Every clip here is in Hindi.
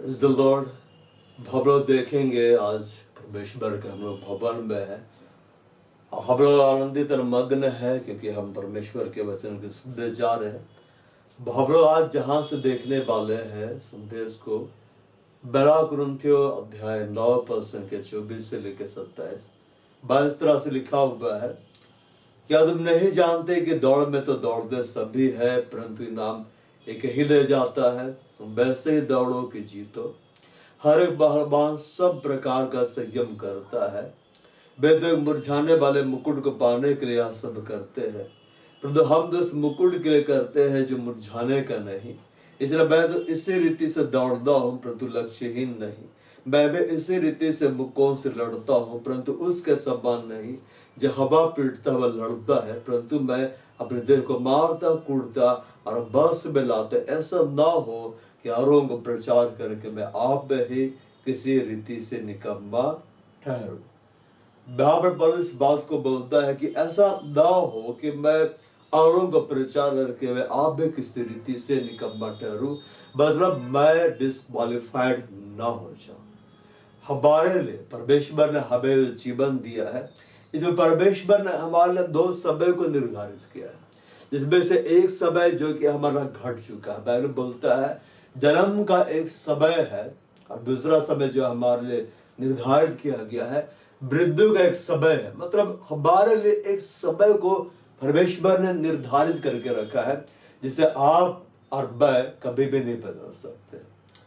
इस द लॉर्ड। हम लोग देखेंगे आज परमेश्वर के हम लोग भवन में है। हम लोग आनंदित और मग्न है क्योंकि हम परमेश्वर के वचन के सुनते जा रहे हैं। हम लोग आज जहाँ से देखने वाले हैं संदेश को बेला कुरिन्थियों अध्याय 9 पद के 24 से लेकर 27 22 तरह से लिखा हुआ है। क्या तुम नहीं जानते कि दौड़ में तो दौड़ते सभी है, परंतु इनाम एक ही ले जाता है। तुम वैसे ही दौड़ो कि जीतो। हर एक पहलवान सब प्रकार का संयम करता है। वे तो मुरझाने वाले मुकुट को पाने के लिए यह सब करते हैं, परंतु हम तो उस मुकुट के लिए करते हैं जो मुरझाने का नहीं। इसलिए मैं तो इसी रीति से दौड़ता हूँ परंतु लक्ष्यहीन नहीं। मैं भी इसी रीति से मुक्कों से लड़ता हूँ परंतु उसके समान नहीं जो हवा पीटता हुआ लड़ता है, परंतु मैं अपने देह को मारता कूटता और बस में लाते। ऐसा ना हो कि औरों को प्रचार करके मैं आप में ही किसी रीति से निकम्मा ठहरूं। यहाँ पर पौलुस इस बात को बोलता है कि ऐसा ना हो कि मैं औरों को प्रचार करके मैं आप में किसी रीति से निकम्मा ठहरूं, मतलब मैं डिस्क्वालिफाइड ना हो जाऊं। हमारे लिए परमेश्वर ने हमें जीवन दिया है। इसमें परमेश्वर ने हमारे लिए 2 समय को निर्धारित किया है, जिसमें से एक समय जो कि हमारा घट चुका है। बाइबल बोलता है जन्म का एक समय है और दूसरा समय जो हमारे लिए निर्धारित किया गया है मृत्यु का एक समय है। मतलब हमारे लिए एक समय को परमेश्वर ने निर्धारित करके रखा है जिसे आप और मैं कभी भी नहीं बदल सकते।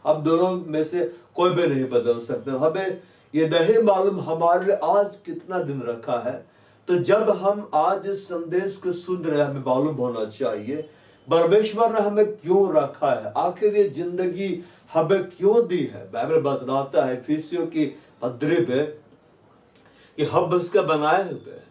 हम दोनों में से कोई भी नहीं बदल सकते। हमें ये नहीं मालूम हमारे लिए आज कितना दिन रखा है। तो जब हम आज इस संदेश को सुन रहे हैं हमें मालूम होना चाहिए परमेश्वर ने हमें क्यों रखा है, आखिर ये जिंदगी हमें क्यों दी है। बाइबल बतलाता है इफिसियों की पत्री में कि हम उसके बनाए हुए हैं।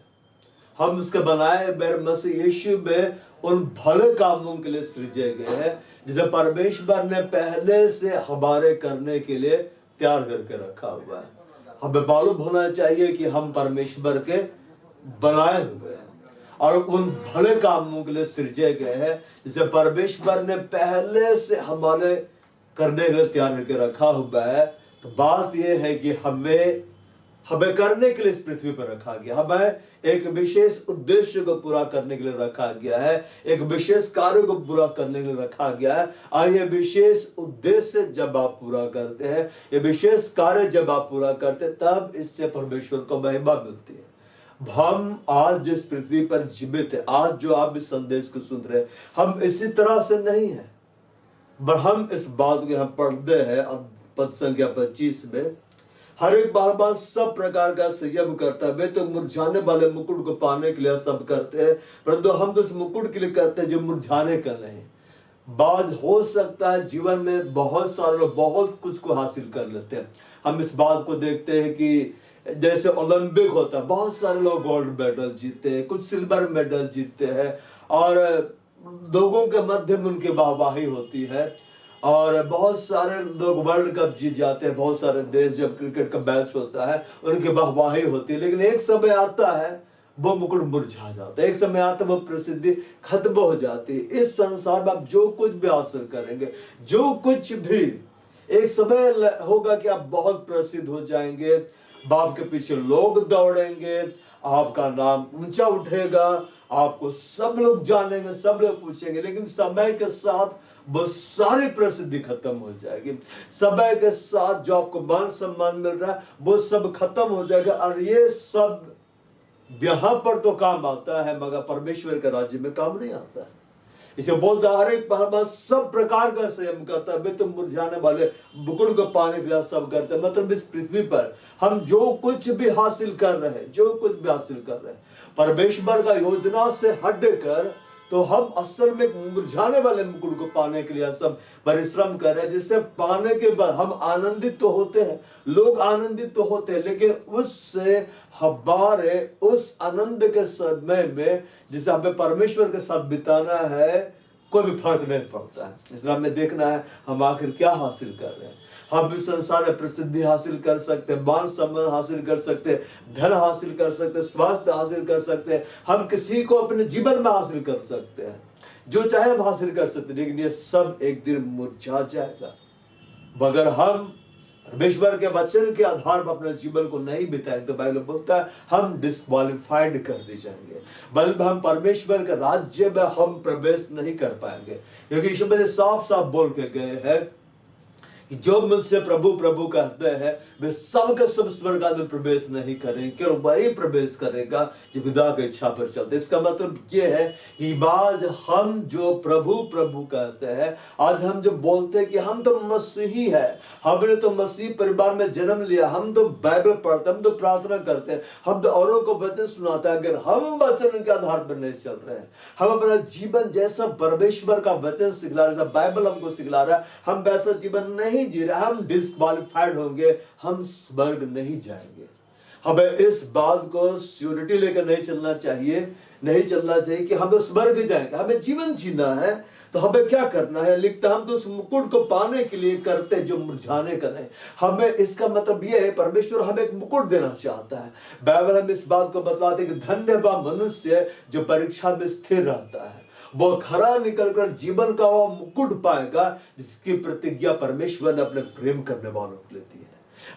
हम उसके बनाए हुए मसीह यीशु में उन भले कामों के लिए सृजे गए हैं जिसे परमेश्वर ने पहले से हमारे करने के लिए तैयार करके रखा हुआ है। हमें मालूम होना चाहिए कि हम परमेश्वर के बनाए हुए हैं और उन भले कामों के लिए सृजे गए हैं जिसे परमेश्वर ने पहले से हमारे करने के लिए तैयार करके रखा हुआ है। तो बात यह है कि हमें करने के लिए इस पृथ्वी पर रखा गया। हमें एक विशेष उद्देश्य को पूरा करने के लिए रखा गया है, एक विशेष कार्य को पूरा करने के लिए रखा गया है। और ये विशेष उद्देश्य जब आप पूरा करते हैं, ये विशेष कार्य जब आप पूरा करते हैं, तब इससे परमेश्वर को महिमा मिलती है। हम आज जिस पृथ्वी पर जीवित है, आज जो आप इस संदेश को सुन रहे हैं, हम इसी तरह से नहीं है। हम इस बात को यहाँ पढ़ते हैं पद संख्या 25 में, हर एक पहलवान सब प्रकार का संयम करता है। वे तो मुरझाने वाले मुकुट को पाने के लिए सब करते हैं, परंतु हम तो उस मुकुट के लिए करते हैं जो मुरझाने का नहीं। बात हो सकता है जीवन में बहुत सारे लोग बहुत कुछ को हासिल कर लेते हैं। हम इस बात को देखते हैं कि जैसे ओलंपिक होता है, बहुत सारे लोग गोल्ड मेडल जीतते हैं, कुछ सिल्वर मेडल जीतते हैं और लोगों के मध्य में उनकी वाहवाही होती है और बहुत सारे लोग वर्ल्ड कप जीत जाते हैं। बहुत सारे देश जब क्रिकेट का मैच होता है उनकी वाहवाही होती है, लेकिन एक समय आता है वो मुकुट मुरझा जाता है, एक समय आता है वो प्रसिद्धि खत्म हो जाती है। इस संसार में आप जो कुछ भी हासिल करेंगे, जो कुछ भी, एक समय होगा कि आप बहुत प्रसिद्ध हो जाएंगे, बाप के पीछे लोग दौड़ेंगे, आपका नाम ऊंचा उठेगा, आपको सब लोग जानेंगे, सब लोग पूछेंगे, लेकिन समय के साथ वो सारी प्रसिद्धि खत्म हो जाएगी। समय के साथ जो आपको मान सम्मान मिल रहा है वो सब खत्म हो जाएगा और ये सब यहाँ पर तो काम आता है मगर परमेश्वर के राज्य में काम नहीं आता है। इसे बोलता हर एक पहलवान सब प्रकार का संयम करता है। वे तो मुरझाने वाले मुकुट को पाने के लिए सब करते हैं। मतलब इस पृथ्वी पर हम जो कुछ भी हासिल कर रहे हैं, जो कुछ भी हासिल कर रहे हैं परमेश्वर का योजना से हटकर, तो हम असल में मुरझाने वाले मुकुट को पाने के लिए सब परिश्रम कर रहे हैं, जिससे पाने के बाद हम आनंदित तो होते हैं, लोग आनंदित तो होते हैं, लेकिन उससे हमारे उस आनंद के समय में जिसे हमें परमेश्वर के साथ बिताना है कोई भी फर्क नहीं पड़ता है। इसलिए हमें देखना है हम आखिर क्या हासिल कर रहे हैं। हम इस संसार में प्रसिद्धि हासिल कर सकते हैं, मान सम्मान हासिल कर सकते हैं, धन हासिल कर सकते हैं, स्वास्थ्य हासिल कर सकते हैं, हम किसी को अपने जीवन में हासिल कर सकते हैं, जो चाहे हम हासिल कर सकते हैं, लेकिन ये सब एक दिन मुरझा जाएगा। मगर हम परमेश्वर के वचन के आधार पर अपने जीवन को नहीं बिताए तो बाइबल बोलता है हम डिस्क्वालिफाइड कर दिए जाएंगे, बल्कि हम परमेश्वर के राज्य में हम प्रवेश नहीं कर पाएंगे। क्योंकि यीशु मसीह साफ साफ बोल के गए हैं कि जो मुझसे प्रभु प्रभु कहते हैं वे सबके सब स्वर्ग में प्रवेश नहीं करेंगे, केवल वही प्रवेश करेगा जो पिता की इच्छा पर चलते। इसका मतलब ये है कि आज हम जो प्रभु प्रभु कहते हैं, आज हम जो बोलते हैं कि हम तो मसीही है, हमने तो मसीह परिवार में जन्म लिया, हम तो बाइबल पढ़ते, हम तो प्रार्थना करते हैं, हम तो औरों को वचन सुनाते हैं, अगर हम वचन के आधार पर नहीं चल रहे हैं, हम अपना जीवन जैसा परमेश्वर का वचन सिखला रहा है, बाइबल हमको सिखला रहा है, हम वैसा जीवन नहीं जी रहे, हम डिस्क्वालिफाइड होंगे, हम स्वर्ग नहीं जाएंगे। हमें इस बात को श्योरिटी लेकर नहीं चलना चाहिए कि हम तो स्वर्ग जाएंगे। हमें जीवन जीना है तो हमें क्या करना है, लिखता हम तो उस मुकुट को पाने के लिए करते जो मुरझाने का नहीं। हमें इसका मतलब यह है परमेश्वर हमें एक मुकुट देना चाहता है। बाइबल हम इस बात को बतलाते हैं कि धन्य वह मनुष्य जो परीक्षा में स्थिर रहता है, वो खरा निकलकर जीवन का वो मुकुट पाएगा जिसकी प्रतिज्ञा परमेश्वर ने अपने प्रेम करने वालों को लेती है।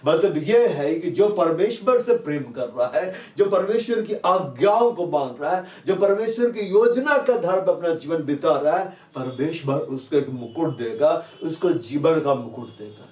मतलब यह है कि जो परमेश्वर से प्रेम कर रहा है, जो परमेश्वर की आज्ञाओं को मान रहा है, जो परमेश्वर की योजना के आधार पर अपना जीवन बिता रहा है, परमेश्वर उसको एक मुकुट देगा, उसको जीवन का मुकुट देगा।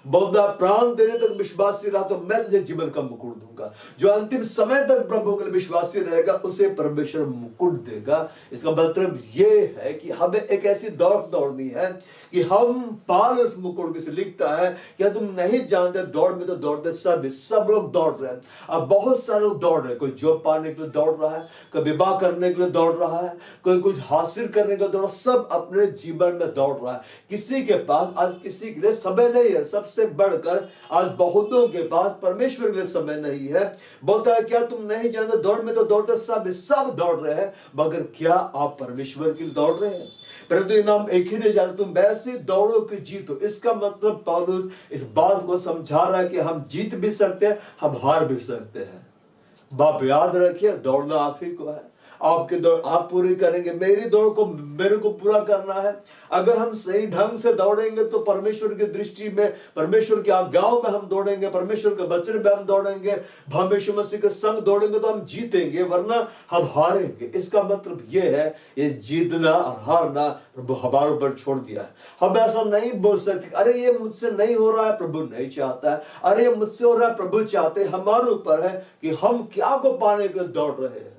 बहुधा प्राण देने तक विश्वासी रहा तो मैं तुझे जीवन का मुकुट दूंगा। जो अंतिम समय तक प्रभु के लिए विश्वासी रहेगा उसे परमेश्वर मुकुट देगा। इसका मतलब ये है कि हमें एक ऐसी दौड़ दौड़नी है कि हम पाल उस मुकुट से लिखता है क्या तुम नहीं जानते दौड़ में तो दौड़ते सब लोग दौड़ रहे हैं। अब बहुत सारे लोग दौड़ रहे हैं, कोई जॉब पाने के लिए दौड़ रहा है, कोई विवाह करने के लिए दौड़ रहा है, कोई कुछ हासिल करने के लिए दौड़ रहा है, सब अपने जीवन में दौड़ रहा है। किसी के पास आज किसी के लिए समय नहीं है, सबसे बढ़कर आज बहुतों के पास परमेश्वर के लिए समय नहीं है। बोलता है क्या तुम नहीं जानते दौड़ में तो दौड़ते सब दौड़ रहे हैं, मगर क्या आप परमेश्वर के लिए दौड़ रहे हैं? परंतु इनाम एक ही नहीं जाता, तुम वैसे दौड़ो कि जीतो। इसका मतलब पौलुस इस बात को समझा रहा है कि हम जीत भी सकते हैं, हम हार भी सकते हैं। बाप याद रखिए दौड़ना आप ही को है, आपकी दौड़ आप पूरी करेंगे। मेरी दौड़ को मेरे को पूरा करना है। अगर हम सही ढंग से दौड़ेंगे तो परमेश्वर की दृष्टि में, परमेश्वर की आज्ञाओं में हम दौड़ेंगे, परमेश्वर के वचन में हम दौड़ेंगे, परमेश्वर मसीह के संग दौड़ेंगे तो हम जीतेंगे, वरना हम हारेंगे। इसका मतलब यह है ये जीतना और हारना प्रभु हमारे ऊपर छोड़ दिया है। हम ऐसा नहीं बोल सकते अरे ये मुझसे नहीं हो रहा है, प्रभु नहीं चाहता है, अरे ये मुझसे हो रहा है, प्रभु चाहते। हमारे ऊपर है कि हम क्या को पाने के लिए दौड़ रहे हैं।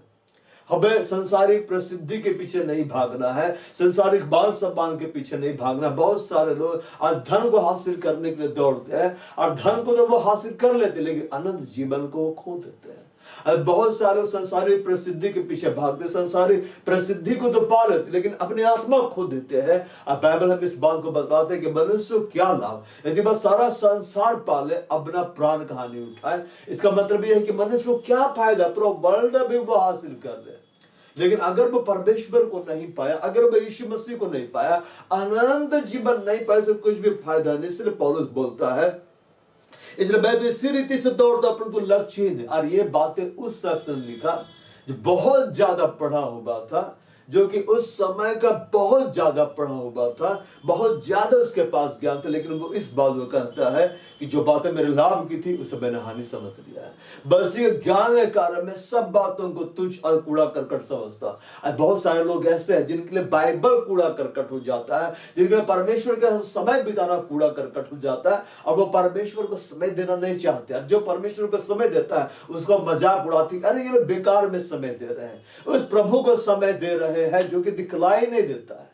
हमें संसारिक प्रसिद्धि के पीछे नहीं भागना है, संसारिक मान सम्मान के पीछे नहीं भागना। बहुत सारे लोग आज धन को हासिल करने के लिए दौड़ते हैं और धन को तो वो हासिल कर लेते हैं लेकिन अनंत जीवन को वो खो देते हैं। बहुत सारे संसारिक प्रसिद्धि के पीछे भागते, संसारिक प्रसिद्धि को तो पा लेते लेकिन अपने आत्मा खो देते हैं। अब बाइबल हम इस बात को बताते हैं कि मनुष्य को क्या लाभ यदि बस सारा संसार पाले अपना प्राण का हानि उठाए। इसका मतलब यह है कि मनुष्य को क्या फायदा, पूरा वर्ल्ड भी वो हासिल कर ले लेकिन अगर वो परमेश्वर को नहीं पाया, अगर वो यीशु मसीह को नहीं पाया, अनंत जीवन नहीं पाया तो कुछ भी फायदा नहीं। इसलिए पौलुस बोलता है इसलिए मैं तो इसी रीति से दौड़ता परंतु लक्ष्यहीन। और ये बातें उस शख्स ने लिखा जो बहुत ज्यादा पढ़ा हुआ था, जो कि उस समय का बहुत ज्यादा पढ़ा हुआ था, बहुत ज्यादा उसके पास ज्ञान था, लेकिन वो इस बात को कहता है कि जो बातें मेरे लाभ की थी उसे मैंने हानि समझ लिया है। बस ये ज्ञान के कारण मैं सब बातों को तुच्छ और कूड़ा करकट समझता। और बहुत सारे लोग ऐसे हैं जिनके लिए बाइबल कूड़ा करकट हो जाता है, जिनके लिए परमेश्वर का समय बिताना कूड़ा करकट हो जाता है और वो परमेश्वर को समय देना नहीं चाहते। और जो परमेश्वर को समय देता है उसका मजाक उड़ाती, अरे ये बेकार में समय दे रहे हैं, उस प्रभु को समय दे रहे है जो कि दिखलाई नहीं देता है।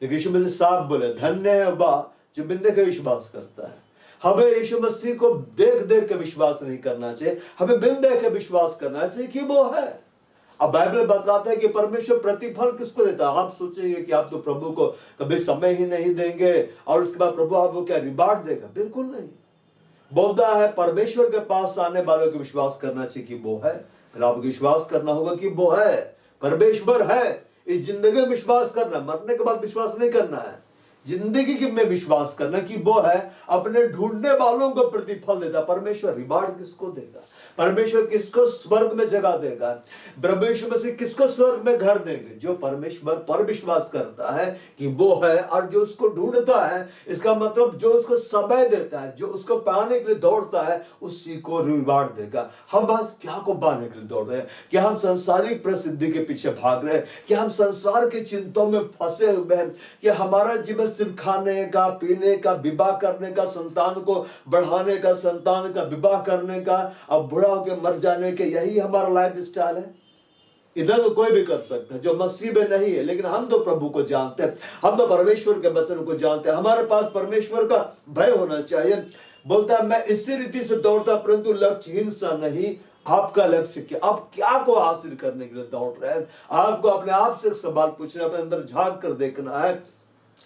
लेकिन यीशु मसीह साफ बोले धन्य है वह जो बिन देखे विश्वास करता है। हमें यीशु मसीह को देख देख के विश्वास नहीं करना चाहिए, हमें बिन देखे विश्वास करना चाहिए कि वो है। अब बाइबल बतलाता है कि परमेश्वर प्रतिफल किसको देता है। आप सोचेंगे कि आप तो प्रभु को कभी समय ही नहीं देंगे और उसके बाद प्रभु आपको क्या रिवार्ड देगा, बिल्कुल नहीं। बोलता है परमेश्वर के पास आने वालों को विश्वास करना चाहिए कि वो है। फिर आपको विश्वास करना होगा कि वो है, परमेश्वर है। इस जिंदगी में विश्वास करना, मरने के बाद विश्वास नहीं करना है। जिंदगी की में विश्वास करना कि वो है अपने ढूंढने वालों को प्रतिफल देता। परमेश्वर रिवार्ड किसको देगा? परमेश्वर किसको स्वर्ग में जगह देगा? परमेश्वर में से किसको स्वर्ग में घर देंगे? जो परमेश्वर पर विश्वास करता है कि वो है, और जो उसको ढूंढता है, इसका मतलब जो उसको समय देता है, जो उसको पाने के लिए दौड़ता है, उसी को रिवार्ड देगा। हम आज क्या को पाने के लिए दौड़ रहे हैं? क्या हम संसारिक प्रसिद्धि के पीछे भाग रहे हैं? क्या हम संसार की चिंताओं में फंसे हुए हैं? कि हमारा जीवन सिर्फ खाने का, पीने का, विवाह करने का, संतान को बढ़ाने का, संतान का विवाह करने का, अब बुढ़ा होकर मर जाने के, यही हमारा लाइफ स्टाइल है? इधर तो कोई भी कर सकता है जो मसीह में नहीं है, लेकिन हम तो प्रभु को जानते हैं, हम तो परमेश्वर के वचन को जानते हैं। हमारे पास परमेश्वर का भय होना चाहिए। बोलता है मैं इसी रीति से दौड़ता परंतु लक्ष्यहीन सा नहीं। आपका लक्ष्य क्या? आप क्या को हासिल करने के लिए दौड़ रहे हैं? आपको अपने आप से एक सवाल पूछना, अपने अंदर झांक कर देखना है,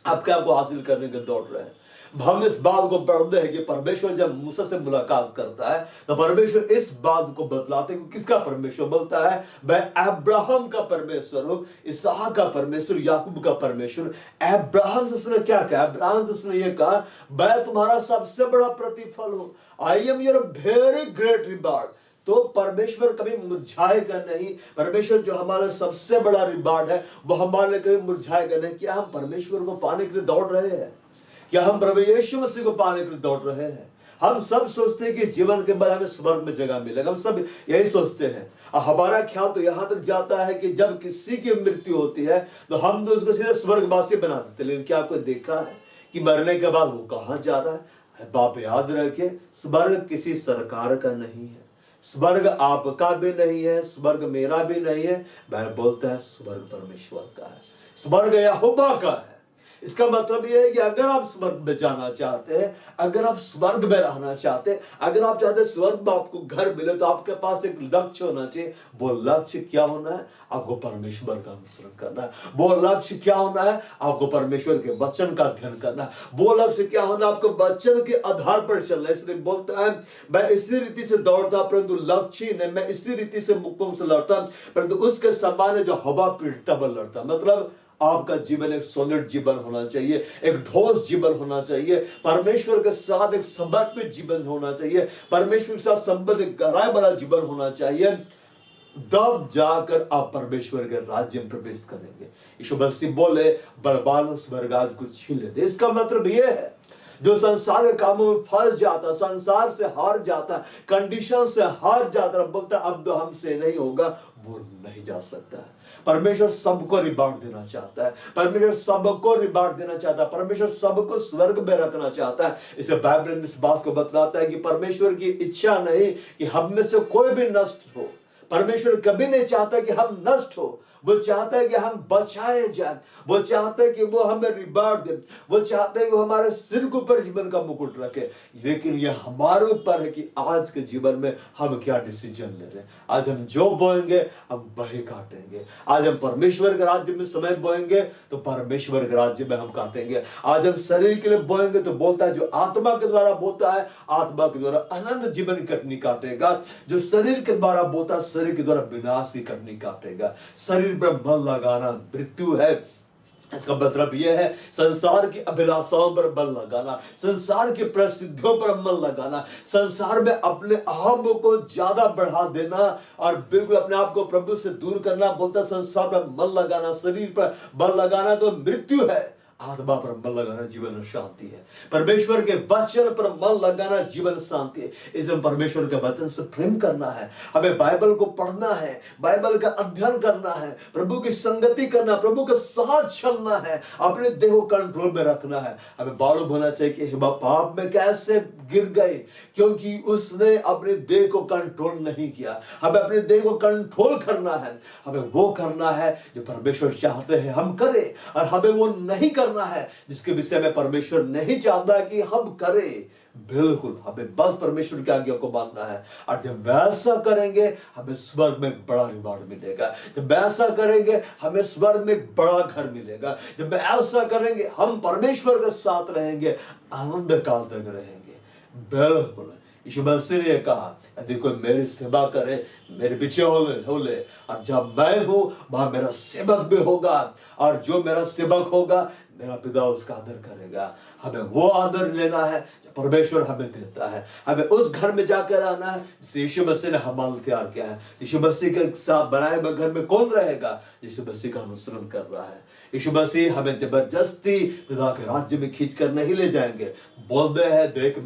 आप क्या को हासिल करने के दौड़ रहे हैं? हम इस बात को पढ़ते हैं कि परमेश्वर जब मूसा से मुलाकात करता है तो परमेश्वर इस बात को बतलाते हैं। किसका परमेश्वर? बोलता है मैं अब्राहम का परमेश्वर हूं, इसहाक का परमेश्वर, याकूब का परमेश्वर। अब्राहम से उसने क्या कहा? अब्राहम से उसने ये कहा मैं तुम्हारा सबसे बड़ा प्रतिफल हूं, I am your very great reward. तो परमेश्वर कभी मुरझाएगा नहीं। परमेश्वर जो हमारा सबसे बड़ा रिवार्ड है वो हमारे लिए कभी मुरझाएगा नहीं। क्या हम परमेश्वर को पाने के लिए दौड़ रहे हैं? क्या हम प्रभु यीशु मसीह को पाने के लिए दौड़ रहे हैं? हम सब सोचते हैं कि जीवन के बाद हमें स्वर्ग में जगह मिलेगा, हम सब यही सोचते हैं। और हमारा ख्याल तो यहां तक जाता है कि जब किसी की मृत्यु होती है तो हम तो उसको सीधे स्वर्गवासी बना देते। लेकिन क्या आपको देखा है कि मरने के बाद वो कहां जा रहा है? बाप याद रखे, स्वर्ग किसी सरकार का नहीं है, स्वर्ग आपका भी नहीं है, स्वर्ग मेरा भी नहीं है। बाइबल बोलता है स्वर्ग परमेश्वर का है, स्वर्ग यहोवा का है। इसका मतलब यह है कि अगर आप स्वर्ग में जाना चाहते हैं, अगर आप स्वर्ग में रहना चाहते हैं, अगर आप चाहते हैं स्वर्ग में आपको घर मिले, तो आपके पास एक लक्ष्य होना चाहिए। वो लक्ष्य क्या होना है? आपको परमेश्वर का अनुसरण करना है। वो लक्ष्य क्या होना है? आपको परमेश्वर के वचन का अध्ययन करना है। वो लक्ष्य क्या होना? आपको वचन के आधार पर चलना है। इसलिए बोलता है मैं इसी रीति से दौड़ता परंतु लक्ष्य नहीं, मैं इसी रीति से मुक्कों से लड़ता परंतु उसके समान है जो हवा पीड़ता पर लड़ता। मतलब आपका जीवन एक सॉलिड जीवन होना चाहिए, एक ठोस जीवन होना चाहिए, परमेश्वर के साथ एक समर्पित जीवन होना चाहिए, परमेश्वर के साथ संबंध गहराई वाला जीवन होना चाहिए। तब जाकर आप परमेश्वर के राज्य में प्रवेश करेंगे। यीशु मसीह बोले बलवान स्वर्गराज को छीन लेते। इसका मतलब यह है जो संसार के कामों में फंस जाता, संसार से हार जाता, कंडीशन से हार जाता, बोलता अब तो हमसे नहीं होगा, वो नहीं जा सकता है। परमेश्वर सबको रिवार्ड देना चाहता है, परमेश्वर सबको रिवार्ड देना चाहता है, परमेश्वर सबको स्वर्ग में रखना चाहता है। इसे बाइबल इस बात को बतलाता है कि परमेश्वर की इच्छा नहीं कि हम में से कोई भी नष्ट हो। परमेश्वर कभी नहीं चाहता कि हम नष्ट हो, वो चाहता है कि हम बचाए जाए, वो चाहता है कि वो हमें रिवार्ड दे, वो चाहता है कि वो हमारे सिर के ऊपर जीवन का मुकुट रखे। लेकिन ये हमारे ऊपर है कि आज के जीवन में हम क्या डिसीजन ले रहे हैं। आज हम जो बोएंगे हम वही काटेंगे। आज हम परमेश्वर के राज्य में समय बोएंगे तो परमेश्वर के राज्य में हम काटेंगे। आज हम शरीर के लिए बोएंगे तो बोलता है जो आत्मा के द्वारा बोलता है, आत्मा के द्वारा अनंत जीवन की कटनी काटेगा। जो शरीर के द्वारा बोलता है, शरीर के द्वारा विनाश की कटनी काटेगा। शरीर पर मन लगाना मृत्यु है। इसका मतलब यह है संसार की अभिलाषाओं पर बल लगाना, संसार की प्रसिद्धियों पर मन लगाना, संसार में अपने आप को ज्यादा बढ़ा देना और बिल्कुल अपने आप को प्रभु से दूर करना। बोलता संसार पर मन लगाना, शरीर पर बल लगाना तो मृत्यु है, आत्मा पर मन लगाना जीवन शांति है। परमेश्वर के वचन पर मन लगाना जीवन शांति है। इसलिए परमेश्वर के वचन से प्रेम करना है, हमें बाइबल को पढ़ना है, बाइबल का अध्ययन करना है, प्रभु की संगति करना, प्रभु के साथ चलना है, अपने देह को कंट्रोल में रखना है। हमें मालूम होना चाहिए कि पाप में कैसे गिर गए, क्योंकि उसने अपने देह को कंट्रोल नहीं किया। हमें अपने देह को कंट्रोल करना है, हमें वो करना है जो परमेश्वर चाहते हैं हम करें, और हमें वो नहीं करना है जिसके विषय में परमेश्वर नहीं चाहता कि हम करें। बिल्कुल हमें बस परमेश्वर की आज्ञा को मानना है, और जब वैसा करेंगे हमें स्वर्ग में बड़ा रिवार्ड मिलेगा। जब वैसा करेंगे हमें स्वर्ग में बड़ा घर मिलेगा। जब ऐसा करेंगे हम परमेश्वर के साथ रहेंगे, आनंद काल तक रहेंगे। बिल्कुल यीशु मसीह ने कहा यदि कोई मेरी सेवा करे, मेरे पीछे हो ले, और जब मैं हूं वहां मेरा सेवक भी होगा, और जो मेरा सेवक होगा मेरा पिता उसका आदर करेगा। हमें वो आदर लेना है जो परमेश्वर हमें देता है। हमें उस घर में जाकर आना है जिसे यीशु मसीह ने हमारे लिए तैयार किया है। यीशु मसीह के साथ बनाए हुए घर में कौन रहेगा? यीशु मसीह का अनुसरण कर रहा है। यीशु मसीह हमें जबरदस्ती पिता के राज्य में खींच कर नहीं ले जाएंगे। बोलते हैं, देख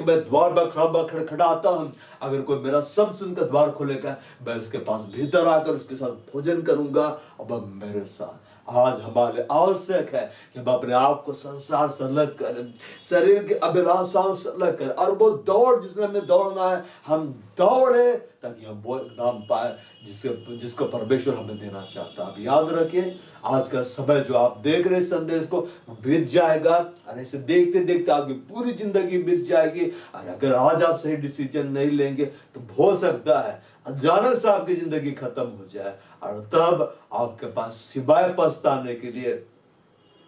मैं द्वार पर खड़खड़ाता हूँ, अगर कोई मेरा शब्द सुनकर द्वार खोलेगा, मैं उसके पास भीतर आकर उसके साथ भोजन करूंगा और वह मेरे साथ। आज हमारे आवश्यक है कि हम अपने आप को संसार से अलग करें, शरीर के अभिलाषाओं से अलग करें, और वो दौड़ जिसमें हमें दौड़ना है हम दौड़े, ताकि हम वो नाम पाए जिसको परमेश्वर हमें देना चाहता है। आप याद रखिए, आज का समय जो आप देख रहे संदेश को बीत जाएगा, और ऐसे देखते देखते आपकी पूरी जिंदगी बीत जाएगी। और अगर आज आप सही डिसीजन नहीं लेंगे तो हो सकता है अचानक से आपकी जिंदगी खत्म हो जाए, और तब आपके पास सिवाय पछताने के लिए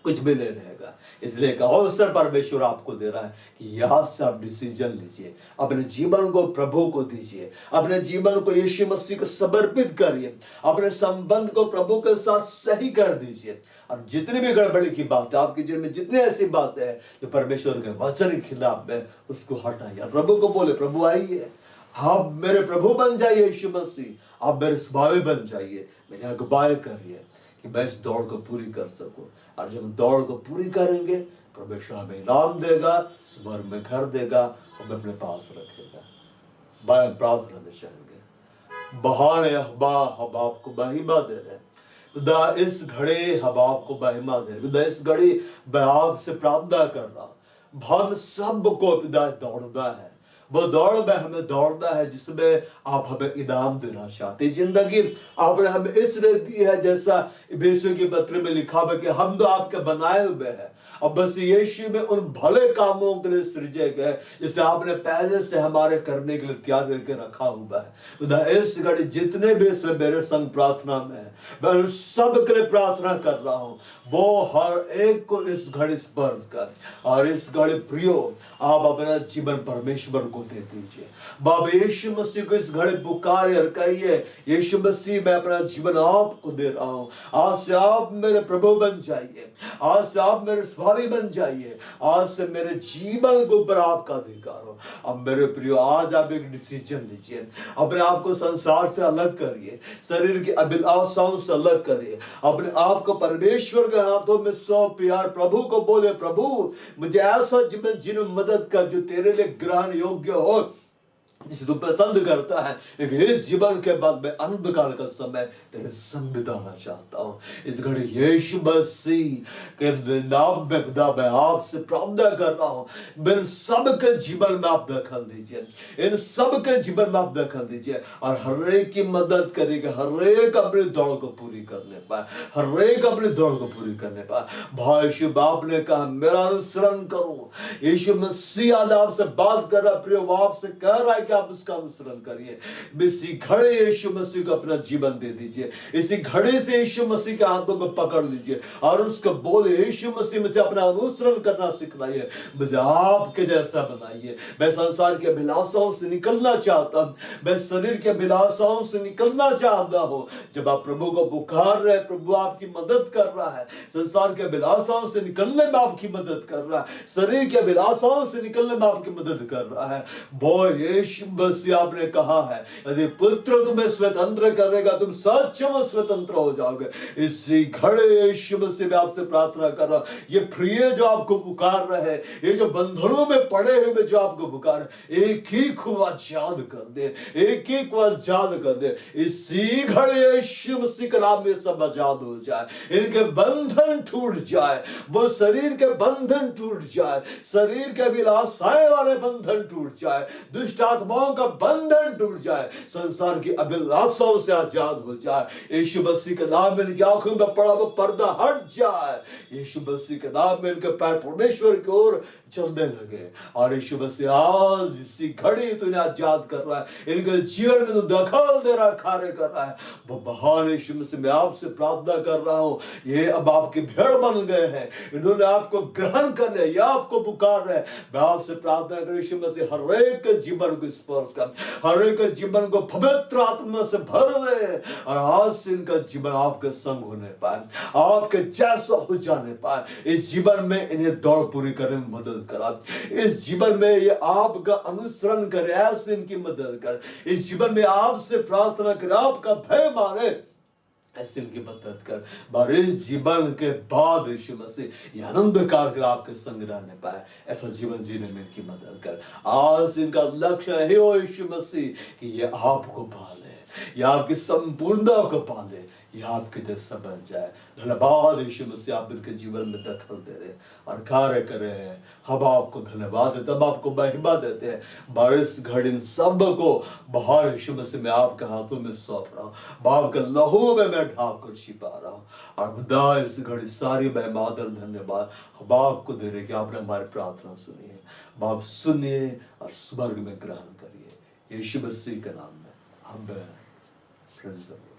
कुछ भी नहीं रहेगा। इसलिए एक अवसर परमेश्वर आपको दे रहा है कि यहाँ से आप डिसीजन लीजिए, अपने जीवन को प्रभु को दीजिए, अपने जीवन को यीशु मसीह को समर्पित करिए, अपने संबंध को प्रभु के साथ सही कर दीजिए। और जितनी भी गड़बड़ी की बात है आपके जीवन में, जितनी ऐसी बातें हैं जो परमेश्वर के वचन के खिलाफ है, उसको हटाइए। प्रभु को बोले, प्रभु आइए, आप मेरे प्रभु बन जाइए, यीशु मसीह आप मेरे स्वामी बन जाइए, मेरी अगुवाई करिए कि मैं इस दौड़ को पूरी कर सकूं। और जब हम दौड़ को पूरी करेंगे, परमेश्वर हमें इनाम देगा, स्वर्ग में घर देगा, हमें अपने पास रखेगा। मैं प्रार्थना में चाहेंगे, बहाने हम आपको महिमा दे रहे हैं खुदा, इस घड़ी हम आपको महिमा दे रहे हैं खुदा, इस घड़ी मैं आपसे प्रार्थना कर रहा हूं, हम सबको खुदा दौड़ना है, वो दौड़ में हमें दौड़ना है जिसमें आप हमें इनाम देना चाहते। जिंदगी आपने हमें इसलिए दी है, जैसा इफिसियों के पत्र में लिखा है कि हम तो आपके बनाए हुए हैं और बस यीशु में उन भले कामों के लिए सृजे गए जिसे आपने पहले से हमारे करने के लिए तैयार करके रखा हुआ है। खुदा, इस घड़ी जितने भी इसमें मेरे संग प्रार्थना में है, मैं उन सब के लिए प्रार्थना कर रहा हूँ, वो हर एक को इस घड़ी स्पर्श कर, और इस घड़ी प्रियो आप अपना जीवन परमेश्वर को दे दीजिए। बाबा यीशु मसीह को इस घड़ी पुकारे और कहिए, यीशु मसीह मैं अपना जीवन आपको दे रहा हूँ, आज से आप मेरे प्रभु बन जाइए, आज से आप मेरे स्वामी बन जाइए, आज से मेरे जीवन के ऊपर आपका अधिकार हो। अब मेरे प्रियो, आज आप एक डिसीजन लीजिए, अपने आप को संसार से अलग करिए, शरीर की अभिलाषाओं से अलग करिए, अपने आप को परमेश्वर के हाथों में सौंपिए और प्रभु को बोले, प्रभु मुझे ऐसा जीवन जीने में मदद कर जो तेरे लिए ग्रहण योग्य हो, जिसे तू पसंद करता है। इस जीवन के बाद मैं अंधकार का समय तेरे संग बिताना चाहता हूँ। इस घड़ी यीशु मसीह के नाम में खुदा मैं आपसे प्रार्थना कर रहा हूँ, इन सबके जीवन में आप दखल दीजिए, इन सबके जीवन में आप दखल दीजिए, और हर एक की मदद करेंगे, हर एक अपनी दौड़ को पूरी करने पाए, हर एक अपनी दौड़ को पूरी करने पाए। भाई यीशु बाप ने कहा मेरा अनुसरण करो, यीशु मसीह आज आपसे बात कर रहा, प्रिय आपसे कह रहा है कि आप उसका अनुसरण करिए। इसी घड़ी यीशु मसीह को अपना जीवन दे दीजिए, इसी घड़ी से यीशु मसीह के हाथों को पकड़ लीजिए और उसको बोले, यीशु मसीह मुझे अपना अनुसरण करना सिखलाइए, मुझे आपके जैसा बनाइए। मैं संसार के अभिलाषाओं से निकलना चाहता हूं, मैं शरीर के अभिलाषाओं से निकलना चाहता हूं। जब आप प्रभु को पुकार रहे, प्रभु आपकी मदद कर रहा है, संसार के अभिलाषाओं से निकलने में आपकी मदद कर रहा है, शरीर के अभिलाषाओं से निकलने में आपकी मदद कर रहा है। वो यीशु मसीह आपने कहा है, यदि पुत्र तुम्हें स्वतंत्र करेगा तुम सच में स्वतंत्र हो जाओगे। इसी घड़े यीशु मसीह में आपसे प्रार्थना कर रहा, ये प्रिय जो आपको पुकार रहे हैं, ये जो बंधनों में पड़े हुए जो आपको पुकार है, एक ही को आजाद कर दे, एक ही को आजाद कर दे। इसी घड़े यीशु मसीह के नाम में सब आजाद हो जाए, इनके बंधन टूट जाए, वो शरीर के बंधन टूट जाए, शरीर के अभिलाषाएं वाले बंधन टूट जाए, दुष्ट आत्माओं का बंधन टूट जाए, संसार की अभिलाषाओं से आजाद हो जाए। यीशु मसीह के नाम में इनकी आंखों में पड़ा वो पर्दा हट जाए, यीशु मसीह के नाम में इनके पैर परमेश्वर की ओर चलने लगे। और यीशु मसीह आज इसी घड़ी तो इन्हें आजाद कर रहा है, इनके जीवन में तो दखल दे रहा, कार्य कर रहा है। वो महान यीशु मसीह मैं आपसे प्रार्थना कर रहा हूं, ये अब आपकी भेड़ बन गए हैं, इन्होंने आपको ग्रहण कर लिया, ये आपको पुकार रहे। मैं आपसे प्रार्थना कर यीशु मसीह हर एक के जीवन को स्पर्श कर, हर एक जीवन को पवित्र आत्मा से भर दे और आज से इनका जीवन आपके संग होने पाए, आपके जैसा हो जाने पाए। इस जीवन में इन्हें दौड़ पूरी करने में मदद करा, इस जीवन में ये आपका अनुसरण करे, ऐसे इनकी मदद कर, इस जीवन में आपसे प्रार्थना करे, आपका भय माने, ऐसे इनकी मदद कर। पर इस जीवन के बाद यीशु मसीह ये आनंद कार आपके संग रहने पाए, ऐसा जीवन जीने में इनकी मदद कर। आज इनका लक्ष्य है हो यीशु मसीह कि ये आपको पाले, ये आपकी संपूर्णता को पाले, ये आपके जैसा बन जाए। धन्यवाद यीशु मसीह, आप इनके जीवन में दखल दे रहे और कार्य कर रहे हैं। हम आपको धन्यवाद देते, हम आपको महिमा देते हैं। बारिश घड़ी इन सब को बाहर यीशु मसीह मैं आपके हाथों में सौंप रहा हूँ, बाप के लहू में मैं ढाप कर छिपा रहा हूँ। और खुदा इस घड़ी सारी महिमा और धन्यवाद हम आपको दे रहे कि आपने हमारी प्रार्थना सुनी है। बाप सुनिए और स्वर्ग में ग्रहण करिए, यीशु मसीह के नाम में आमीन। Praise the Lord.